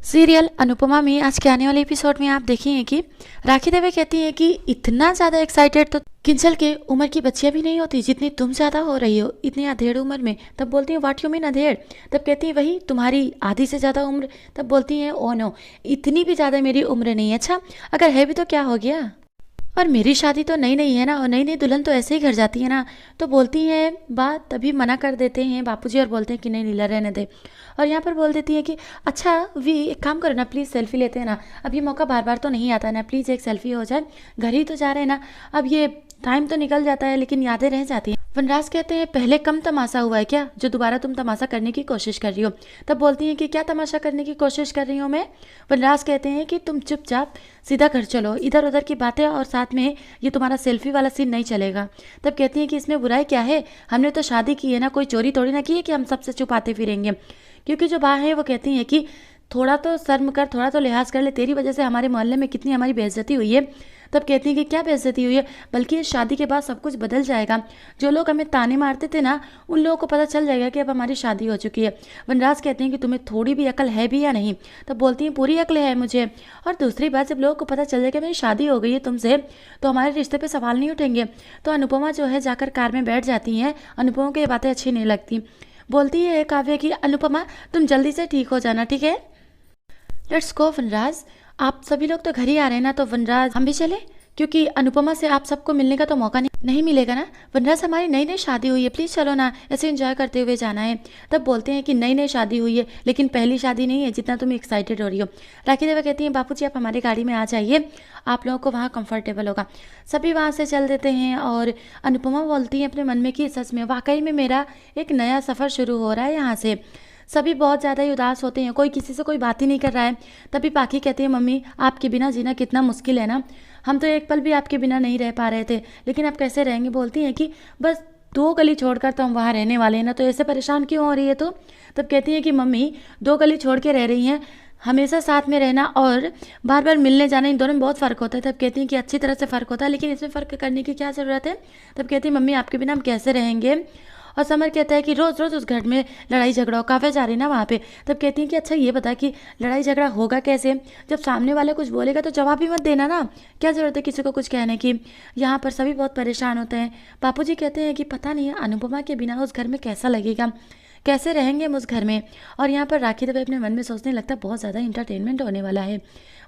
Serial Anupama में आज के आने वाले एपिसोड में आप देखेंगे कि राखी देवी कहती है कि इतना ज़्यादा एक्साइटेड तो किंजल के उम्र की बच्चियां भी नहीं होती जितनी तुम ज़्यादा हो रही हो इतनी अधेड़ उम्र में। तब बोलती है व्हाट यू मीन अधेड़। तब कहती है वही तुम्हारी आधी से ज़्यादा उम्र। तब बोलती है ओ नो, इतनी भी ज़्यादा मेरी उम्र नहीं है। अच्छा अगर है भी तो क्या हो गया, और मेरी शादी तो नई नई है ना, और नई नई दुल्हन तो ऐसे ही घर जाती है ना। तो बोलती है बात, तभी मना कर देते हैं बापूजी और बोलते हैं कि नहीं लीला रहने दे। और यहाँ पर बोल देती है कि अच्छा वी एक काम करो ना, प्लीज़ सेल्फी लेते हैं ना, अब ये मौका बार बार तो नहीं आता ना, प्लीज़ एक सेल्फी हो जाए, घर ही तो जा रहे हैं ना। अब ये टाइम तो निकल जाता है लेकिन यादें रह जाती हैं। वनराज कहते हैं पहले कम तमाशा हुआ है क्या जो दोबारा तुम तमाशा करने की कोशिश कर रही हो। तब बोलती हैं कि क्या तमाशा करने की कोशिश कर रही हूँ मैं। वनराज कहते हैं कि तुम चुपचाप सीधा घर चलो, इधर उधर की बातें और साथ में ये तुम्हारा सेल्फी वाला सीन नहीं चलेगा। तब कहती हैं कि इसमें बुराई क्या है, हमने तो शादी की है ना, कोई चोरी थोड़ी ना की है कि हम सबसे छुपाते फिरेंगे। क्योंकि जो बात है वो कहती हैं कि थोड़ा तो शर्म कर, थोड़ा तो लिहाज कर ले, तेरी वजह से हमारे मोहल्ले में कितनी हमारी बेइज्जती हुई है। तब कहती हैं कि क्या बेइज्जती हुई है, बल्कि इस शादी के बाद सब कुछ बदल जाएगा। जो लोग हमें ताने मारते थे ना, उन लोगों को पता चल जाएगा कि अब हमारी शादी हो चुकी है। वनराज कहते हैं कि तुम्हें थोड़ी भी अकल है भी या नहीं। तब बोलती हैं पूरी अकल है मुझे, और दूसरी बात जब लोगों को पता चल जाएगा मेरी शादी हो गई है तुमसे, तो हमारे रिश्ते पे सवाल नहीं उठेंगे। तो अनुपमा जो है जाकर कार में बैठ जाती हैं। अनुपमा को ये बातें अच्छी नहीं लगती। बोलती है काव्या कि अनुपमा तुम जल्दी से ठीक हो जाना, ठीक है, लेट्स गो वनराज। आप सभी लोग तो घर ही आ रहे हैं ना, तो वनराज हम भी चले, क्योंकि अनुपमा से आप सबको मिलने का तो मौका नहीं मिलेगा ना। वनराज हमारी नई नई शादी हुई है, प्लीज़ चलो ना, ऐसे एंजॉय करते हुए जाना है। तब बोलते हैं कि नई नई शादी हुई है लेकिन पहली शादी नहीं है जितना तुम एक्साइटेड हो रही हो। राखी देवी कहती हैं बापूजी आप हमारी गाड़ी में आ जाइए, आप लोगों को वहाँ कंफर्टेबल होगा। सभी वहाँ से चल देते हैं और अनुपमा बोलती हैं अपने मन में कि सच में वाकई में मेरा एक नया सफ़र शुरू हो रहा है यहाँ से। सभी बहुत ज़्यादा ही उदास होते हैं, कोई किसी से कोई बात ही नहीं कर रहा है। तभी पाखी कहती है मम्मी आपके बिना जीना कितना मुश्किल है ना, हम तो एक पल भी आपके बिना नहीं रह पा रहे थे, लेकिन अब कैसे रहेंगे। बोलती हैं कि बस 2 गली छोड़कर तो हम वहाँ रहने वाले हैं ना, तो ऐसे परेशान क्यों हो रही है। तो तब कहती हैं कि मम्मी 2 गली छोड़ के रह रही हैं, हमेशा साथ में रहना और बार बार मिलने जाना, इन दोनों में बहुत फ़र्क होता है। तब कहती हैं कि अच्छी तरह से फ़र्क होता है, लेकिन इसमें फ़र्क करने की क्या ज़रूरत है। तब कहती है मम्मी आपके बिना हम कैसे रहेंगे। और समर कहता है कि रोज़ रोज़ उस घर में लड़ाई झगड़ा हो, काफ़ी जा रही ना वहाँ पे। तब कहती हैं कि अच्छा ये बता कि लड़ाई झगड़ा होगा कैसे, जब सामने वाले कुछ बोलेगा तो जवाब भी मत देना ना, क्या ज़रूरत है किसी को कुछ कहने की। यहाँ पर सभी बहुत परेशान होते हैं। बापूजी कहते हैं कि पता नहीं है अनुपमा के बिना उस घर में कैसा लगेगा, कैसे रहेंगे हम उस घर में। और यहाँ पर राखी देवी अपने मन में सोचने लगता है बहुत ज़्यादा इंटरटेनमेंट होने वाला है।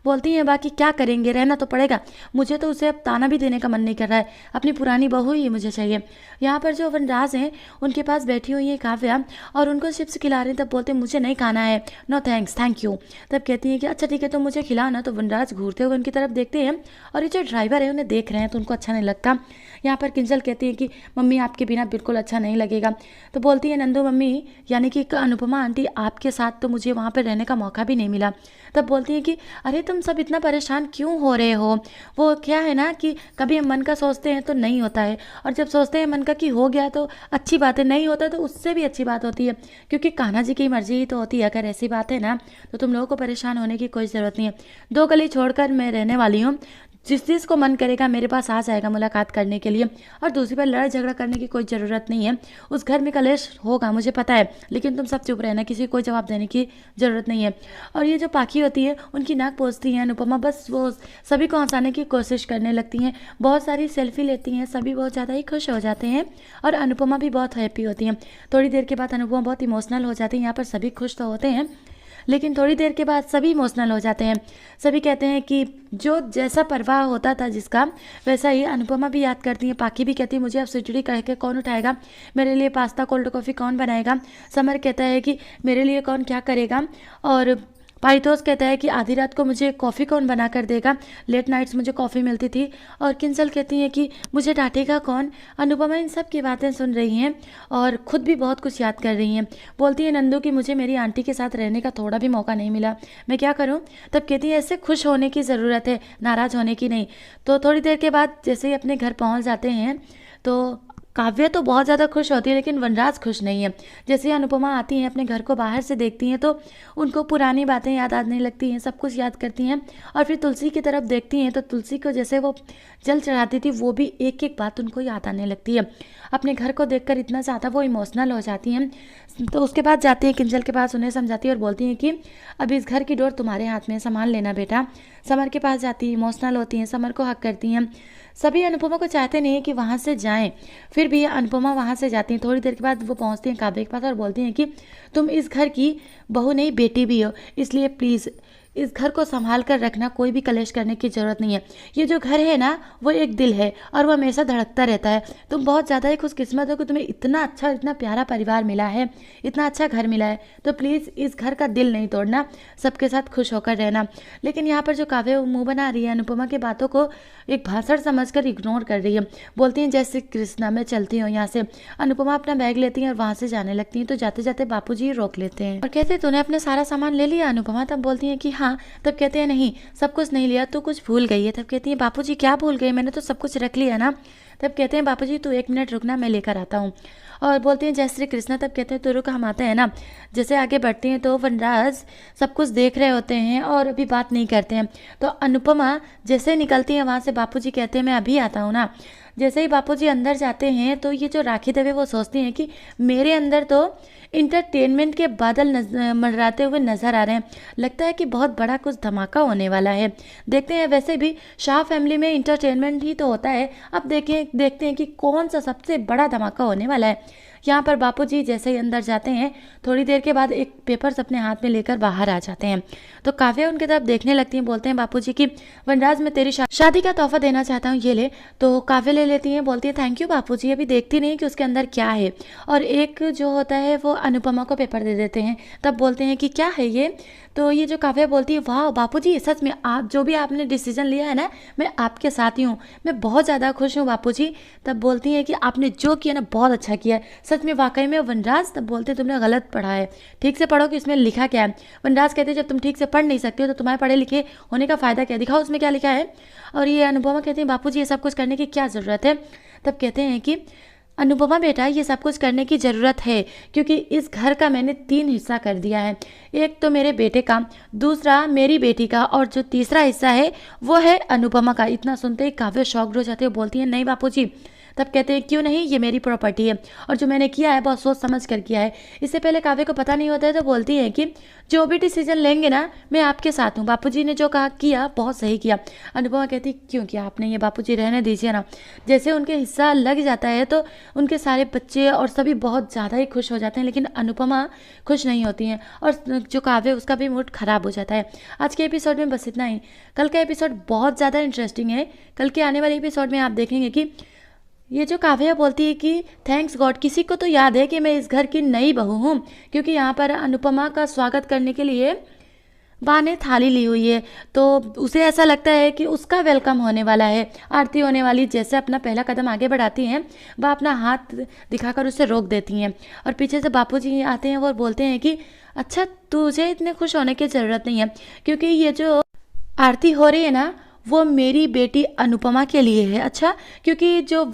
बोलती हैं बाकी क्या करेंगे, रहना तो पड़ेगा, मुझे तो उसे अब ताना भी देने का मन नहीं कर रहा है, अपनी पुरानी बहू ही मुझे चाहिए। यहाँ पर जो वनराज हैं उनके पास बैठी हुई है काव्या और उनको चिप्स खिला रहे हैं। तब बोलते हैं मुझे नहीं खाना है, नो थैंक्स थैंक यू। तब कहती हैं कि अच्छा ठीक है तो मुझे खिलाना। तो वनराज घूरते हुए उनकी तरफ देखते हैं और ये जो ड्राइवर है उन्हें देख रहे हैं तो उनको अच्छा नहीं लगता। यहाँ पर किंजल कहती है कि मम्मी आपके बिना बिल्कुल अच्छा नहीं लगेगा। तो बोलती है नंदू मम्मी यानी कि अनुपमा आंटी आपके साथ तो मुझे वहाँ पर रहने का मौका भी नहीं मिला। तब बोलती है कि अरे तुम सब इतना परेशान क्यों हो रहे हो, वो क्या है ना कि कभी हम मन का सोचते हैं तो नहीं होता है, और जब सोचते हैं मन का कि हो गया तो अच्छी बात है, नहीं होता तो उससे भी अच्छी बात होती है, क्योंकि कान्हा जी की मर्जी ही तो होती है। अगर ऐसी बात है ना तो तुम लोगों को परेशान होने की कोई ज़रूरत नहीं है। 2 गली छोड़कर मैं रहने वाली हूँ, जिस को मन करेगा मेरे पास आ जाएगा मुलाकात करने के लिए, और दूसरी बार लड़ाई झगड़ा करने की कोई ज़रूरत नहीं है। उस घर में कलेश होगा मुझे पता है, लेकिन तुम सब चुप रहना, किसी को कोई जवाब देने की ज़रूरत नहीं है। और ये जो पाखी होती है उनकी नाक पोंछती हैं अनुपमा, बस वो सभी को हंसाने की कोशिश करने लगती हैं, बहुत सारी सेल्फी लेती हैं, सभी बहुत ज़्यादा ही खुश हो जाते हैं और अनुपमा भी बहुत हैप्पी होती हैं। थोड़ी देर के बाद अनुपमा बहुत इमोशनल हो जाती है। यहाँ पर सभी खुश तो होते हैं लेकिन थोड़ी देर के बाद सभी इमोशनल हो जाते हैं। सभी कहते हैं कि जो जैसा परवाह होता था जिसका, वैसा ही अनुपमा भी याद करती है। पाखी भी कहती है मुझे अब खिचड़ी कह के कौन उठाएगा, मेरे लिए पास्ता कोल्ड कॉफ़ी कौन बनाएगा। समर कहता है कि मेरे लिए कौन क्या करेगा, और पारितोष कहता है कि आधी रात को मुझे कॉफ़ी कौन बना कर देगा, लेट नाइट्स मुझे कॉफ़ी मिलती थी। और किंजल कहती है कि मुझे डांटेगा कौन। अनुपमा इन सब की बातें सुन रही हैं और खुद भी बहुत कुछ याद कर रही हैं। बोलती है नंदू कि मुझे मेरी आंटी के साथ रहने का थोड़ा भी मौका नहीं मिला, मैं क्या करूं। तब कहती है ऐसे खुश होने की ज़रूरत है, नाराज़ होने की नहीं। तो थोड़ी देर के बाद जैसे ही अपने घर पहुंच जाते हैं तो काव्य तो बहुत ज़्यादा खुश होती है लेकिन वनराज खुश नहीं है। जैसे ही अनुपमा आती हैं अपने घर को बाहर से देखती हैं तो उनको पुरानी बातें याद आने लगती हैं, सब कुछ याद करती हैं और फिर तुलसी की तरफ देखती हैं तो तुलसी को जैसे वो जल चढ़ाती थी वो भी एक एक बात उनको याद आने लगती है। अपने घर को देखकर इतना ज़्यादा वो इमोशनल हो जाती हैं। तो उसके बाद जाती हैं किंजल के पास, उन्हें समझाती है और बोलती हैं कि अब इस घर की डोर तुम्हारे हाथ में, संभाल लेना बेटा। समर के पास जाती है, इमोशनल होती हैं, समर को हक करती हैं। सभी अनुपमा को चाहते नहीं कि वहाँ से जाएं, फिर भी अनुपमा वहाँ से जाती हैं। थोड़ी देर के बाद वो पहुँचती हैं काव्य के पास और बोलती हैं कि तुम इस घर की बहू नहीं बेटी भी हो, इसलिए प्लीज़ इस घर को संभाल कर रखना, कोई भी कलेश करने की ज़रूरत नहीं है। ये जो घर है ना वो एक दिल है और वो हमेशा धड़कता रहता है। तुम बहुत ज़्यादा ही खुशकिस्मत हो कि तुम्हें इतना अच्छा, इतना प्यारा परिवार मिला है, इतना अच्छा घर मिला है। तो प्लीज़ इस घर का दिल नहीं तोड़ना, सबके साथ खुश होकर रहना। लेकिन यहाँ पर जो काव्य मुँह बना रही है, अनुपमा की बातों को एक भाषण समझकर इग्नोर कर रही है। बोलती हैं जय श्री कृष्णा, मैं चलती हूँ यहाँ से। अनुपमा अपना बैग लेती हैं और वहाँ से जाने लगती हैं तो जाते जाते बापूजी रोक लेते हैं और कहते हैं तूने अपने सारा सामान ले लिया? अनुपमा तब बोलती हैं कि हाँ। तब कहते हैं नहीं, सब कुछ नहीं लिया, तू कुछ भूल गई है। तब कहती है बापूजी क्या भूल गई, मैंने तो सब कुछ रख लिया ना। तब कहते हैं बापूजी तू 1 मिनट रुकना, मैं लेकर आता हूँ। और बोलते हैं जय श्री कृष्णा। तब कहते हैं तो रुक, हम आते हैं ना। जैसे आगे बढ़ते हैं तो वनराज सब कुछ देख रहे होते हैं और अभी बात नहीं करते हैं। तो अनुपमा जैसे निकलती है वहाँ से, बापूजी कहते हैं मैं अभी आता हूँ ना। जैसे ही बापूजी अंदर जाते हैं तो ये जो राखी देवी वो सोचती हैं कि मेरे अंदर तो इंटरटेनमेंट के बादल मंडराते हुए नजर आ रहे हैं, लगता है कि बहुत बड़ा कुछ धमाका होने वाला है। देखते हैं, वैसे भी शाह फैमिली में इंटरटेनमेंट ही तो होता है। अब देखते हैं कि कौन सा सबसे बड़ा धमाका होने वाला है। यहाँ पर बापूजी जैसे ही अंदर जाते हैं, थोड़ी देर के बाद एक पेपर्स अपने हाथ में लेकर बाहर आ जाते हैं। तो काव्य उनकी तरफ देखने लगती हैं, बोलते हैं बापूजी कि वनराज मैं तेरी शादी का तोहफा देना चाहता हूँ, ये ले। तो काव्य ले लेती हैं, बोलती है थैंक यू बापूजी। अभी देखती नहीं कि उसके अंदर क्या है। और एक जो होता है वो अनुपमा को पेपर दे देते हैं। तब बोलते हैं कि क्या है ये? तो ये जो काव्य बोलती है वाह बापूजी, सच में आप जो भी आपने डिसीजन लिया है ना, मैं आपके साथ ही हूँ, मैं बहुत ज़्यादा खुश हूँ बापूजी। तब बोलती हैं कि आपने जो किया ना बहुत अच्छा किया है, सच में वाकई में। वनराज तब बोलते तुमने गलत पढ़ा है, ठीक से पढ़ो कि इसमें लिखा क्या है। वनराज कहते जब तुम ठीक से पढ़ नहीं सकते हो तो तुम्हारे पढ़े लिखे होने का फ़ायदा क्या, दिखाओ उसमें क्या लिखा है। और ये अनुपमा कहती है बापूजी ये सब कुछ करने की क्या ज़रूरत है। तब कहते हैं कि अनुपमा बेटा ये सब कुछ करने की ज़रूरत है क्योंकि इस घर का मैंने 3 हिस्सा कर दिया है। एक तो मेरे बेटे का, दूसरा मेरी बेटी का और जो तीसरा हिस्सा है वो है अनुपमा का। इतना सुनते ही काव्य शॉक्ड हो जाते हैं, बोलती है नहीं बापूजी। तब कहते हैं क्यों नहीं, ये मेरी प्रॉपर्टी है और जो मैंने किया है बहुत सोच समझ कर किया है। इससे पहले काव्य को पता नहीं होता है तो बोलती है कि जो भी डिसीजन लेंगे ना मैं आपके साथ हूँ, बापूजी ने जो कहा किया बहुत सही किया। अनुपमा कहती क्यों किया आपने ये बापूजी, रहने दीजिए ना। जैसे उनके हिस्सा लग जाता है तो उनके सारे बच्चे और सभी बहुत ज़्यादा ही खुश हो जाते हैं, लेकिन अनुपमा खुश नहीं होती हैं और जो काव्य उसका भी मूड खराब हो जाता है। आज के एपिसोड में बस इतना ही। कल का एपिसोड बहुत ज़्यादा इंटरेस्टिंग है। कल के आने वाले एपिसोड में आप देखेंगे कि ये जो काव्या बोलती है कि थैंक्स गॉड किसी को तो याद है कि मैं इस घर की नई बहू हूँ, क्योंकि यहाँ पर अनुपमा का स्वागत करने के लिए बा ने थाली ली हुई है तो उसे ऐसा लगता है कि उसका वेलकम होने वाला है, आरती होने वाली। जैसे अपना पहला कदम आगे बढ़ाती हैं वह अपना हाथ दिखाकर उसे रोक देती हैं और पीछे से बापूजी आते हैं वो बोलते हैं कि अच्छा तुझे इतने खुश होने की ज़रूरत नहीं है क्योंकि ये जो आरती हो रही है ना वो मेरी बेटी अनुपमा के लिए है। अच्छा, क्योंकि जो